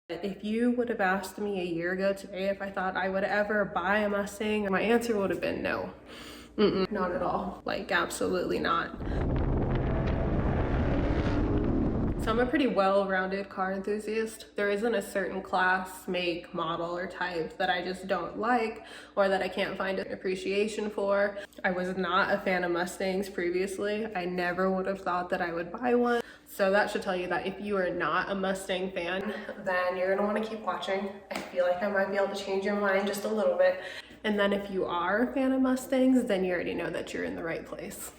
If you would have asked me a year ago today if I thought I would ever buy a Mustang, my answer would have been no. Not at all. Like, absolutely not. So I'm a pretty well-rounded car enthusiast. There isn't a certain class, make, model, or type that I just don't like or that I can't find an appreciation for. I was not a fan of Mustangs previously. I never would have thought that I would buy one. So that should tell you that if you are not a Mustang fan, then you're gonna wanna keep watching. I feel like I might be able to change your mind just a little bit. And then if you are a fan of Mustangs, then you already know that you're in the right place.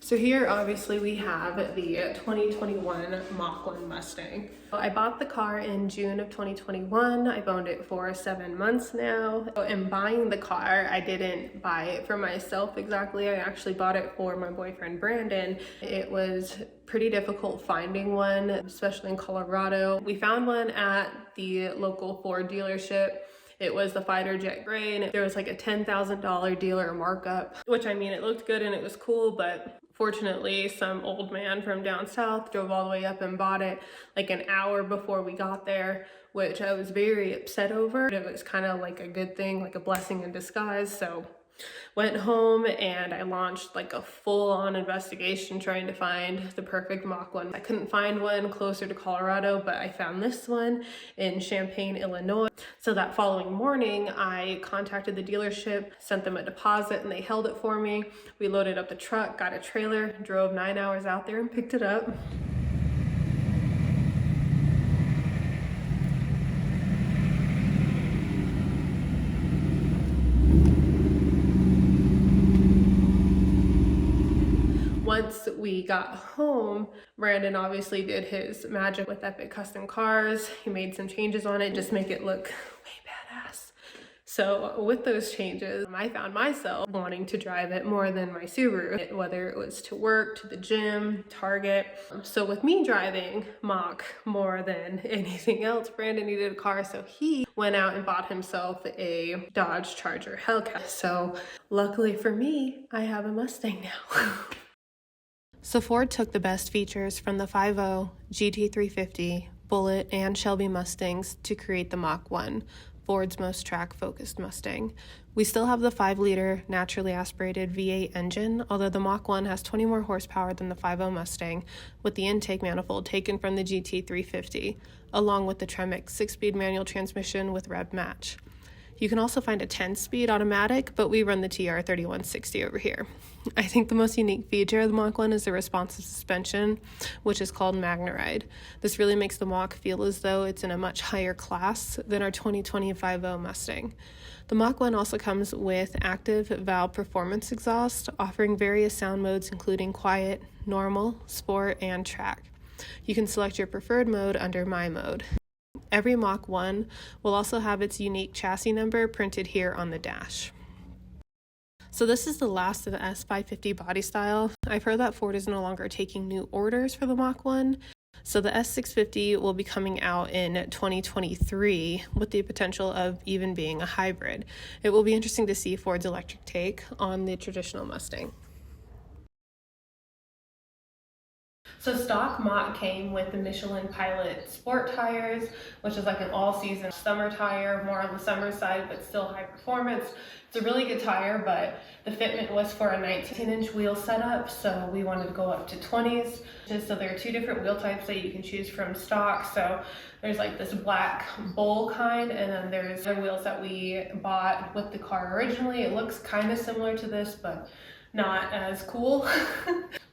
So here, obviously, we have the 2021 Mach1 Mustang. I bought the car in June of 2021. I've owned it for 7 months now. In buying the car, I didn't buy it for myself exactly. I actually bought it for my boyfriend, Brandon. It was pretty difficult finding one, especially in Colorado. We found one at the local Ford dealership. It was the fighter jet gray, and there was like a $10,000 dealer markup, which, I mean, it looked good and it was cool, but fortunately some old man from down south drove all the way up and bought it like an hour before we got there, which I was very upset over. It was kind of like a good thing, like a blessing in disguise. So went home and I launched like a full-on investigation trying to find the perfect Mach 1. I couldn't find one closer to Colorado, but I found this one in Champaign, Illinois. So that following morning, I contacted the dealership, sent them a deposit, and they held it for me. We loaded up the truck, got a trailer, drove 9 hours out there and picked it up. Once we got home, Brandon obviously did his magic with Epic Custom Cars. He made some changes on it, just to make it look way badass. So with those changes, I found myself wanting to drive it more than my Subaru, whether it was to work, to the gym, Target. So with me driving Mach more than anything else, Brandon needed a car, so he went out and bought himself a Dodge Charger Hellcat. So luckily for me, I have a Mustang now. So Ford took the best features from the 5.0, GT350, Bullitt, and Shelby Mustangs to create the Mach1, Ford's most track-focused Mustang. We still have the 5-liter naturally aspirated V8 engine, although the Mach1 has 20 more horsepower than the 5.0 Mustang, with the intake manifold taken from the GT350, along with the Tremec 6-speed manual transmission with rev match. You can also find a 10-speed automatic, but we run the TR 3160 over here. I think the most unique feature of the Mach1 is the responsive suspension, which is called MagneRide. This really makes the Mach feel as though it's in a much higher class than our 2020 5.0 Mustang. The Mach1 also comes with active valve performance exhaust, offering various sound modes including quiet, normal, sport, and track. You can select your preferred mode under My Mode. Every Mach1 will also have its unique chassis number printed here on the dash. So this is the last of the S550 body style. I've heard that Ford is no longer taking new orders for the Mach1, so the S650 will be coming out in 2023 with the potential of even being a hybrid. It will be interesting to see Ford's electric take on the traditional Mustang. So stock Mach came with the Michelin Pilot Sport tires, which is like an all-season summer tire, more on the summer side, but still high performance. It's a really good tire, but the fitment was for a 19-inch wheel setup, so we wanted to go up to 20s. So there are two different wheel types that you can choose from stock. So there's like this black bowl kind, and then there's the wheels that we bought with the car originally. It looks kind of similar to this, but not as cool.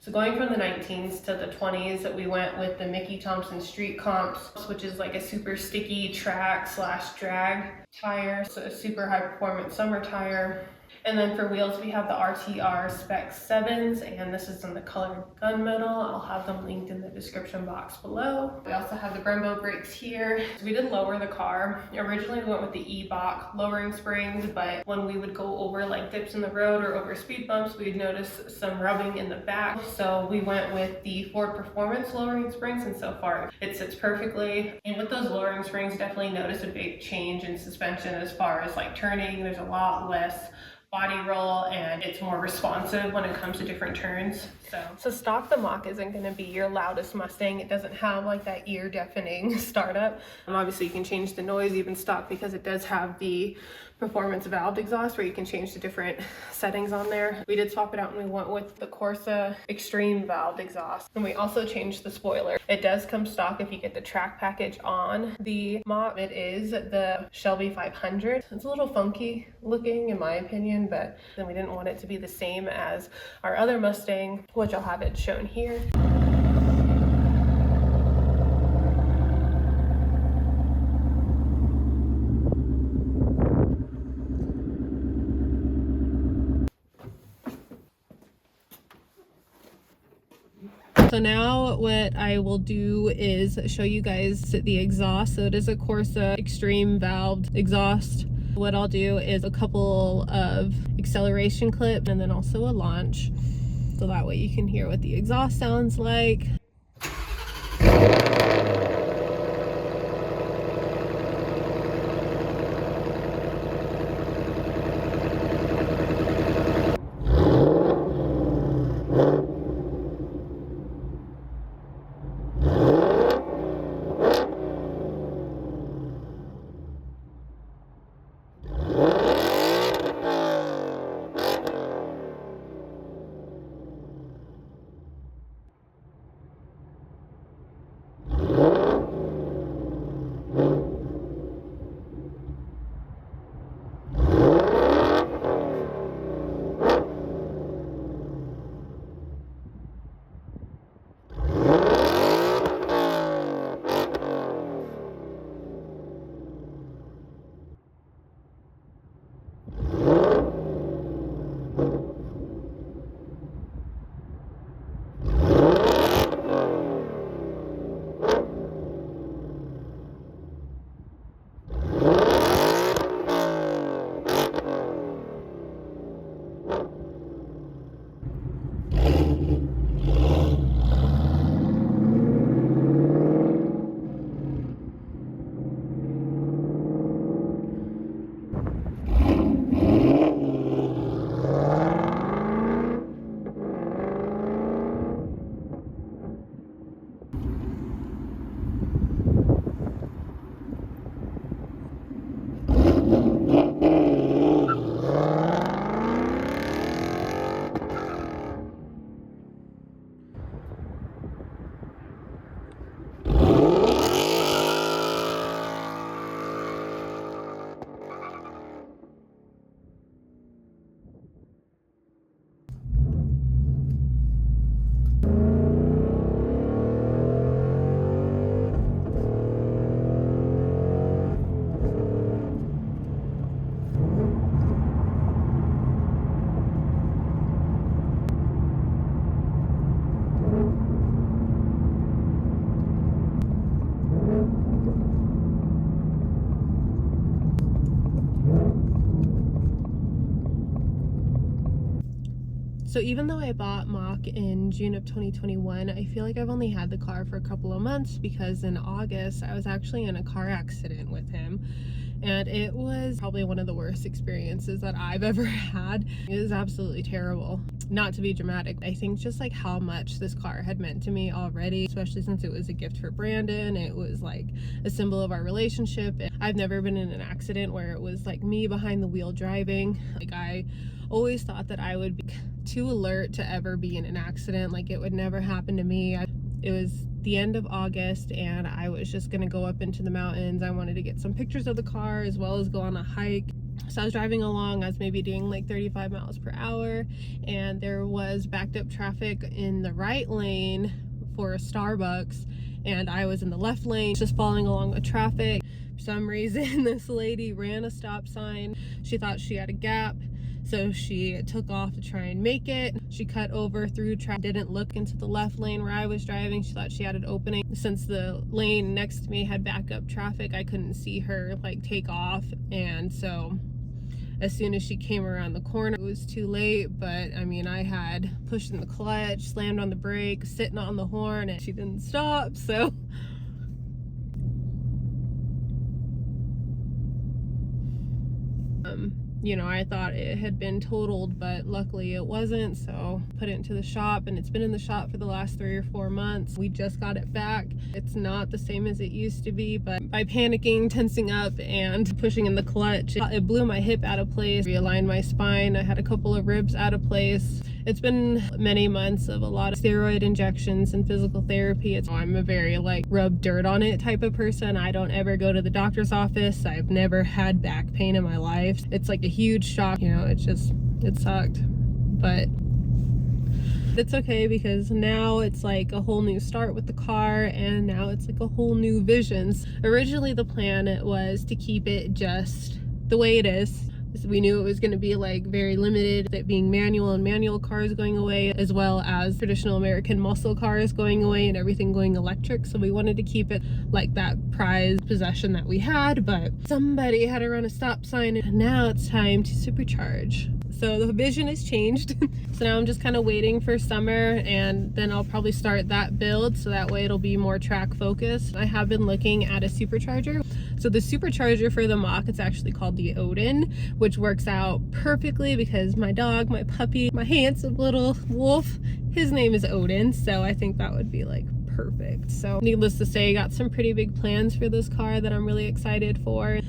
So going from the 19s to the 20s, we went with the Thompson Street Comps, which is like a super sticky track / drag tire, so a super high performance summer tire. And then for wheels, we have the RTR Spec 7s, and this is in the color gunmetal. I'll have them linked in the description box below. We also have the Brembo brakes here. So we did lower the car. Originally, we went with the E-Bach lowering springs, but when we would go over like dips in the road or over speed bumps, we'd notice some rubbing in the back. So we went with the Ford Performance lowering springs, and so far it sits perfectly. And with those lowering springs, definitely notice a big change in suspension as far as like turning. There's a lot less body roll, and it's more responsive when it comes to different turns. So stock the Mach isn't going to be your loudest Mustang. It doesn't have like that ear deafening startup. Obviously you can change the noise even stock, because it does have the performance valved exhaust where you can change the different settings on there. We did swap it out and we went with the Corsa Xtreme valved exhaust, and we also changed the spoiler. It does come stock if you get the track package on the Mach. It is the Shelby 500. It's a little funky looking in my opinion, but then we didn't want it to be the same as our other Mustang, which I'll have it shown here. So now what I will do is show you guys the exhaust. So it is a Corsa Xtreme valved exhaust. What I'll do is a couple of acceleration clips and then also a launch, so that way you can hear what the exhaust sounds like. So even though I bought Mach in June of 2021, I feel like I've only had the car for a couple of months because in August I was actually in a car accident with him, and it was probably one of the worst experiences that I've ever had. It was absolutely terrible. Not to be dramatic, I think just like how much this car had meant to me already, especially since it was a gift for Brandon. It was like a symbol of our relationship. I've never been in an accident where it was like me behind the wheel driving. Like, I always thought that I would be too alert to ever be in an accident. Like, it would never happen to me. It was the end of August and I was just gonna go up into the mountains. I wanted to get some pictures of the car as well as go on a hike. So I was driving along, I was maybe doing like 35 miles per hour, and there was backed up traffic in the right lane for a Starbucks, and I was in the left lane just following along with traffic. For some reason, this lady ran a stop sign. She thought she had a gap, so she took off to try and make it. She cut over through traffic, didn't look into the left lane where I was driving. She thought she had an opening. Since the lane next to me had backup traffic, I couldn't see her like take off, and so as soon as she came around the corner, it was too late. But I mean, I had pushed in the clutch, slammed on the brake, sitting on the horn, and she didn't stop. So you know, I thought it had been totaled, but luckily it wasn't. So put it into the shop, and it's been in the shop for the last 3 or 4 months. We just got it back. It's not the same as it used to be, but by panicking, tensing up, and pushing in the clutch, it blew my hip out of place, realigned my spine. I had a couple of ribs out of place. It's been many months of a lot of steroid injections and physical therapy. I'm a very like rub dirt on it type of person. I don't ever go to the doctor's office. I've never had back pain in my life. It's like a huge shock, you know. It sucked, but it's okay because now it's like a whole new start with the car, and now it's like a whole new vision. Originally the plan was to keep it just the way it is. We knew it was going to be like very limited, it being manual, and manual cars going away, as well as traditional American muscle cars going away and everything going electric. So we wanted to keep it like that prized possession that we had, but somebody had to run a stop sign, and now it's time to supercharge. So the vision has changed. So now I'm just kind of waiting for summer, and then I'll probably start that build, so that way it'll be more track focused. I have been looking at a supercharger. So the supercharger for the Mach, it's actually called the Odin, which works out perfectly because my dog, my puppy, my handsome little wolf, his name is Odin. So I think that would be like perfect. So needless to say, got some pretty big plans for this car that I'm really excited for.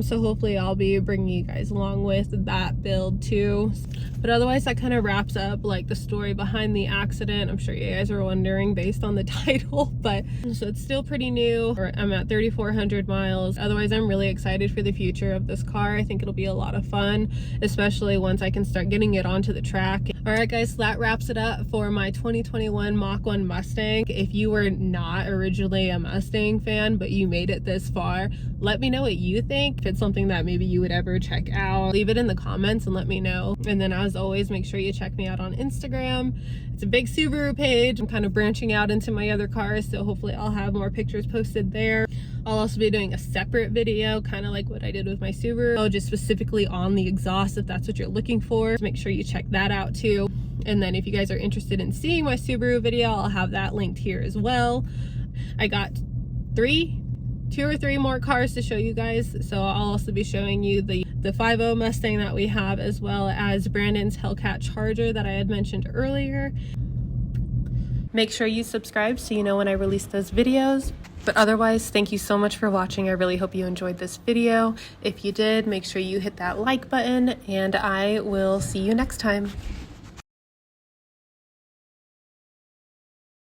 So hopefully I'll be bringing you guys along with that build too. But otherwise, that kind of wraps up like the story behind the accident. I'm sure you guys are wondering based on the title, but so it's still pretty new. I'm at 3,400 miles. Otherwise, I'm really excited for the future of this car. I think it'll be a lot of fun, especially once I can start getting it onto the track. All right, guys, so that wraps it up for my 2021 Mach1 Mustang. If you were not originally a Mustang fan, but you made it this far, let me know what you think. If it's something that maybe you would ever check out, leave it in the comments and let me know. And then as always, make sure you check me out on Instagram. It's a big Subaru page. I'm kind of branching out into my other cars, so hopefully I'll have more pictures posted there. I'll also be doing a separate video, kind of like what I did with my Subaru, just specifically on the exhaust if that's what you're looking for. So make sure you check that out too. And then if you guys are interested in seeing my Subaru video, I'll have that linked here as well. I got 2 or 3 more cars to show you guys, so I'll also be showing you the 5.0 Mustang that we have, as well as Brandon's Hellcat Charger that I had mentioned earlier. Make sure you subscribe so you know when I release those videos. But otherwise, thank you so much for watching. I really hope you enjoyed this video. If you did, make sure you hit that like button, and I will see you next time.